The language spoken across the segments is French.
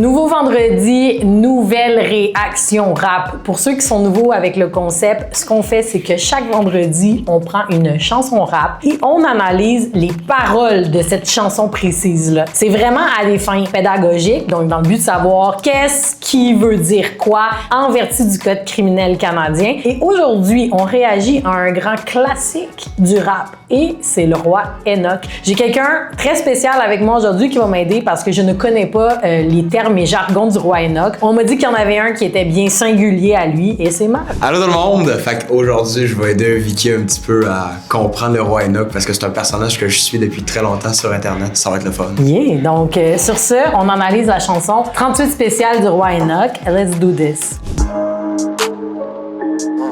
Nouveau vendredi, nouvelle réaction rap. Pour ceux qui sont nouveaux avec le concept, ce qu'on fait, c'est que chaque vendredi, on prend une chanson rap et on analyse les paroles de cette chanson précise-là. C'est vraiment à des fins pédagogiques, donc dans le but de savoir qu'est-ce qui veut dire quoi en vertu du Code criminel canadien. Et aujourd'hui, on réagit à un grand classique du rap et c'est le roi Enoch. J'ai quelqu'un très spécial avec moi aujourd'hui qui va m'aider parce que je ne connais pas les termes et jargons du roi Enoch. On m'a dit qu'il y en avait un qui était bien singulier à lui et c'est Marc. Allô tout le monde! Fait qu'aujourd'hui, je vais aider Vicky un petit peu à comprendre le roi Enoch parce que c'est un personnage que je suis depuis très longtemps sur Internet. Ça va être le fun. Yeah! Donc, sur ce, on analyse la chanson 38 spéciale du roi Enoch. Let's do this.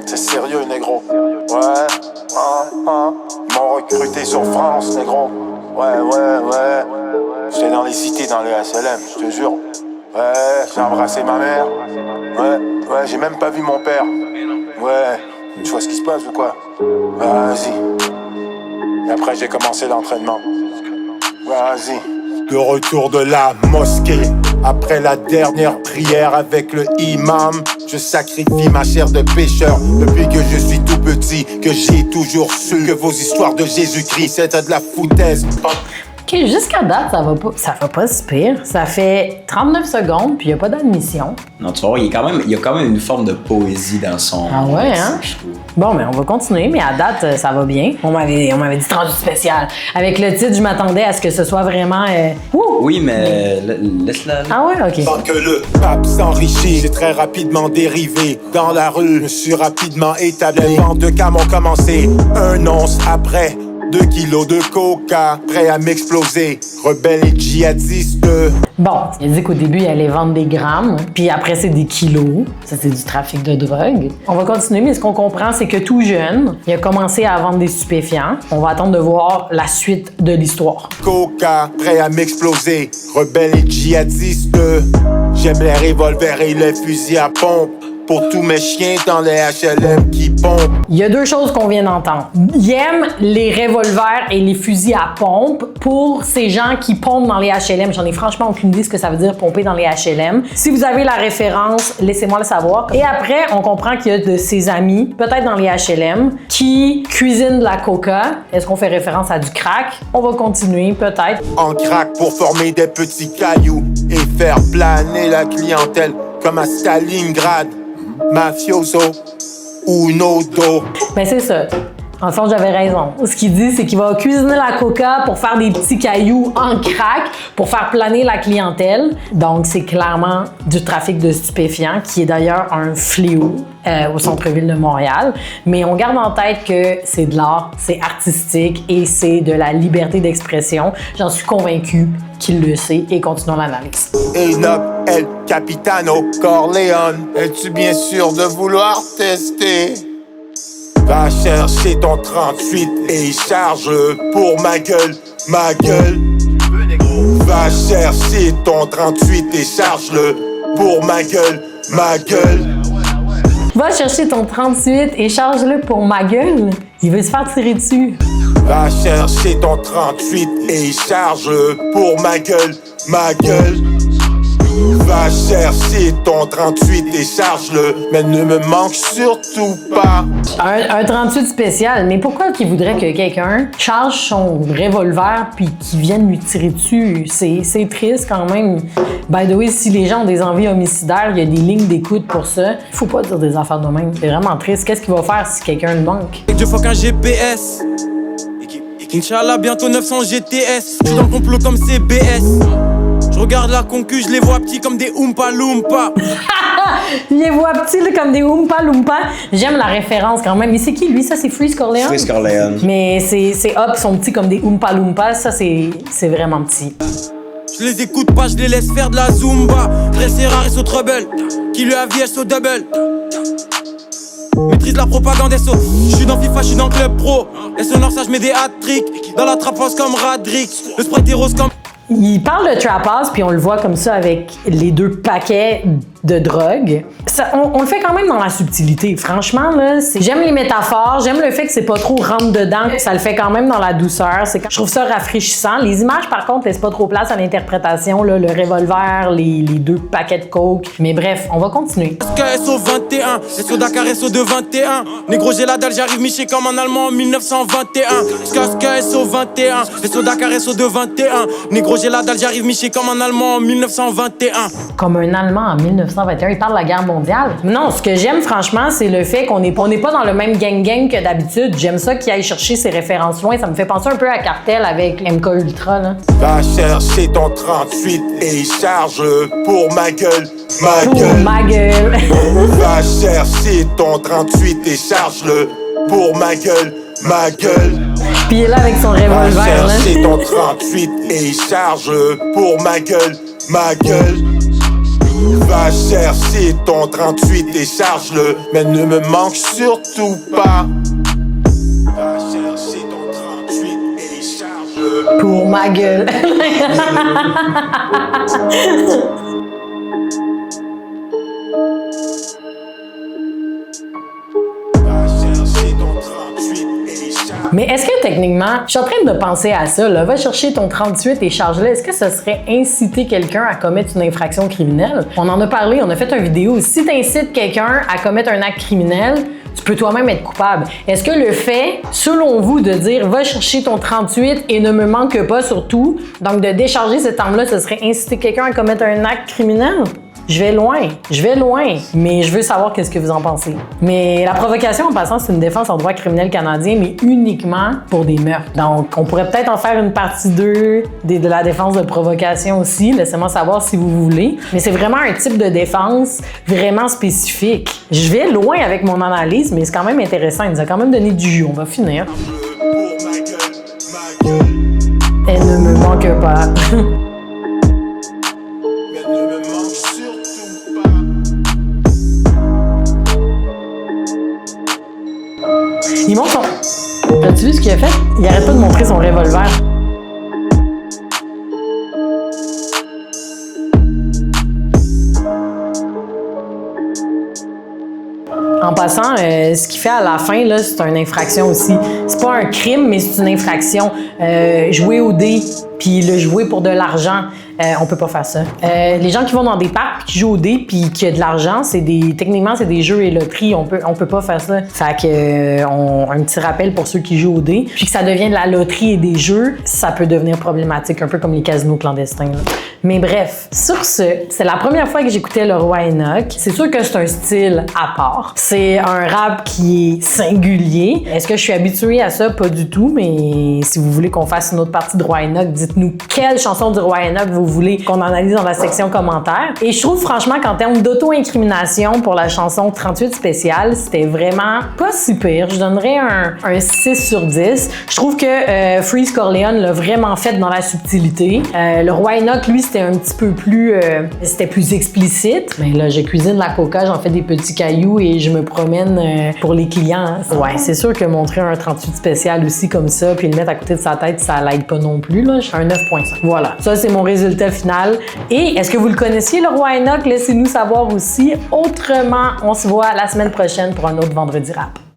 T'es sérieux, négro? Ouais, Ils m'ont recruté sur France, négro. Ouais. J'étais dans les cités, dans les HLM, je te jure. Ouais, j'ai embrassé ma mère. Ouais, j'ai même pas vu mon père. Ouais, tu vois ce qui se passe ou quoi? Vas-y. Et après, j'ai commencé l'entraînement. Vas-y. Le retour de la mosquée. Après la dernière prière avec le imam, je sacrifie ma chair de pécheur. Depuis que je suis tout petit, que j'ai toujours su que vos histoires de Jésus-Christ c'était de la foutaise. OK, jusqu'à date, ça va pas si pire. Ça fait 39 secondes, puis il n'y a pas d'admission. Non, tu vois, il y a quand même une forme de poésie dans son... Ah ouais, hein? Je trouve. Bon, mais on va continuer, mais à date, ça va bien. On m'avait dit 38 spécial. Avec le titre, je m'attendais à ce que ce soit vraiment... Oui, mais laisse-la... Ah ouais? OK. Tant que le pape s'enrichit, j'ai très rapidement dérivé. Dans la rue, je me suis rapidement établi. Les ventes de cam ont commencé 1 once après. 2 kilos de coca, prêt à m'exploser. Rebelle et djihadiste. Bon, il a dit qu'au début, il allait vendre des grammes, puis après, c'est des kilos. Ça, c'est du trafic de drogue. On va continuer, mais ce qu'on comprend, c'est que tout jeune, il a commencé à vendre des stupéfiants. On va attendre de voir la suite de l'histoire. Coca, prêt à m'exploser. Rebelle et djihadiste. J'aime les revolvers et les fusils à pompe. Pour tous mes chiens dans les HLM qui pompent. Il y a 2 choses qu'on vient d'entendre. Il aime les revolvers et les fusils à pompe pour ces gens qui pompent dans les HLM. J'en ai franchement aucune idée ce que ça veut dire pomper dans les HLM. Si vous avez la référence, laissez-moi le savoir. Et après, on comprend qu'il y a de ses amis, peut-être dans les HLM, qui cuisinent de la coca. Est-ce qu'on fait référence à du crack? On va continuer, peut-être. En crack pour former des petits cailloux et faire planer la clientèle comme à Stalingrad. Mafioso, uno, do. Ben c'est ça. En fond, j'avais raison. Ce qu'il dit, c'est qu'il va cuisiner la coca pour faire des petits cailloux en crack pour faire planer la clientèle. Donc, c'est clairement du trafic de stupéfiants, qui est d'ailleurs un fléau au centre-ville de Montréal. Mais on garde en tête que c'est de l'art, c'est artistique et c'est de la liberté d'expression. J'en suis convaincue qu'il le sait et continuons l'analyse. Enoch, El Capitano, Corleone. Es-tu bien sûr de vouloir tester? Va chercher ton 38 et charge-le pour ma gueule. Va chercher ton 38 et charge-le pour ma gueule. Va chercher ton 38 et charge-le pour ma gueule. Il veut se faire tirer dessus. Va chercher ton 38 et charge-le pour ma gueule. Va chercher ton 38 et charge-le, mais ne me manque surtout pas. Un 38 spécial, mais pourquoi qu'il voudrait que quelqu'un charge son revolver puis qu'il vienne lui tirer dessus? C'est triste quand même. By the way, si les gens ont des envies homicidaires, il y a des lignes d'écoute pour ça. Faut pas dire des affaires de même. C'est vraiment triste. Qu'est-ce qu'il va faire si quelqu'un le manque? Dieu faut qu'un GPS. Inch'Allah, bientôt 900 GTS. Je suis dans le complot comme CBS. Je regarde la concu, je les vois petits comme des Oompa Loompa. Il les voit petits là, comme des Oompa Loompa. J'aime la référence quand même. Mais c'est qui lui? Ça, c'est Freeze Corleone? Freeze Corleone. Mais c'est hop, ils sont petits comme des Oompa Loompa. Ça, c'est vraiment petit. Je les écoute pas, je les laisse faire de la Zumba. Très rare et so trouble. Qui lui a vie, so double. Maîtrise la propagande SO. Je suis dans FIFA, je suis dans Club Pro. SO Nord, ça je mets des hat-tricks. Dans la trappe face comme Radrick. Le sprite est rose comme... Il parle de trap house, puis on le voit comme ça avec les 2 paquets de drogue. Ça, on le fait quand même dans la subtilité. Franchement, là, j'aime les métaphores, j'aime le fait que c'est pas trop rentre dedans, ça le fait quand même dans la douceur. Je trouve ça rafraîchissant. Les images, par contre, laissent pas trop place à l'interprétation, là, le revolver, les 2 paquets de coke. Mais bref, on va continuer. SO 21, SO Dakar, SO de 21. Négro, j'ai la dalle, j'arrive miché comme un Allemand en 1921. SO 21, SO Dakar, SO de 21. Négro, j'ai la dalle, j'arrive miché comme un Allemand en 1921. Comme un Allemand en 1921, il parle de la guerre mondiale. Non, ce que j'aime franchement, c'est le fait qu'on n'est pas dans le même gang que d'habitude. J'aime ça qu'il aille chercher ses références loin. Ça me fait penser un peu à Cartel avec MK Ultra, là. Va chercher ton 38 et charge-le pour ma gueule. Ma gueule. Va chercher ton 38 et charge-le pour ma gueule. Puis il est là avec son revolver, Va là. chercher ton 38 et charge-le pour ma gueule. Va chercher ton 38 et charge-le, mais ne me manque surtout pas. Va chercher ton 38 et charge-le Pour ma gueule. Va chercher ton 38 et charge-le. Mais est-ce que techniquement, je suis en train de penser à ça, là, va chercher ton 38 et charge-le, est-ce que ce serait inciter quelqu'un à commettre une infraction criminelle? On en a parlé, on a fait une vidéo. Si tu incites quelqu'un à commettre un acte criminel, tu peux toi-même être coupable. Est-ce que le fait, selon vous, de dire va chercher ton 38 et ne me manque pas surtout, donc de décharger cette arme-là, ce serait inciter quelqu'un à commettre un acte criminel? Je vais loin, mais je veux savoir qu'est-ce que vous en pensez. Mais la provocation, en passant, c'est une défense en droit criminel canadien, mais uniquement pour des meurtres. Donc, on pourrait peut-être en faire une partie 2 de la défense de provocation aussi. Laissez-moi savoir si vous voulez. Mais c'est vraiment un type de défense vraiment spécifique. Je vais loin avec mon analyse, mais c'est quand même intéressant. Il nous a quand même donné du jus. On va finir. Pour ma gueule. Elle ne me manque pas. Mais ne me manque surtout pas. Il montre son... As-tu vu ce qu'il a fait? Il arrête pas de montrer son revolver. En passant, ce qu'il fait à la fin, là, c'est une infraction aussi. C'est pas un crime, mais c'est une infraction. Jouer au dé, puis le jouer pour de l'argent, on peut pas faire ça. Les gens qui vont dans des parcs, puis qui jouent au dé, puis qui ont de l'argent, techniquement, c'est des jeux et loteries. On peut pas faire ça. Fait que, un petit rappel pour ceux qui jouent au dé. Puis que ça devient de la loterie et des jeux, ça peut devenir problématique, un peu comme les casinos clandestins, là. Mais bref, sur ce, c'est la première fois que j'écoutais le Roi Enoch. C'est sûr que c'est un style à part. C'est un rap qui est singulier. Est-ce que je suis habituée à ça? Pas du tout, mais si vous voulez qu'on fasse une autre partie de Roi Enoch, dites-nous quelle chanson du Roi Enoch vous voulez qu'on analyse dans la section commentaires. Et je trouve franchement qu'en termes d'auto-incrimination pour la chanson 38 spéciale, c'était vraiment pas si pire. Je donnerais un 6 sur 10. Je trouve que Freeze Corleone l'a vraiment fait dans la subtilité. Le Roi Enoch, lui, c'était un petit peu plus... c'était plus explicite. Mais là, je cuisine la coca, j'en fais des petits cailloux et je me promène pour les clients. Ouais, c'est sûr que montrer un 38 spécial aussi comme ça, puis le mettre à côté de sa tête, ça l'aide pas non plus, là. Je fais un 9.5. Voilà. Ça, c'est mon résultat final. Et est-ce que vous le connaissiez, le Roi Enoch? Laissez-nous savoir aussi. Autrement, on se voit la semaine prochaine pour un autre Vendredi Rap.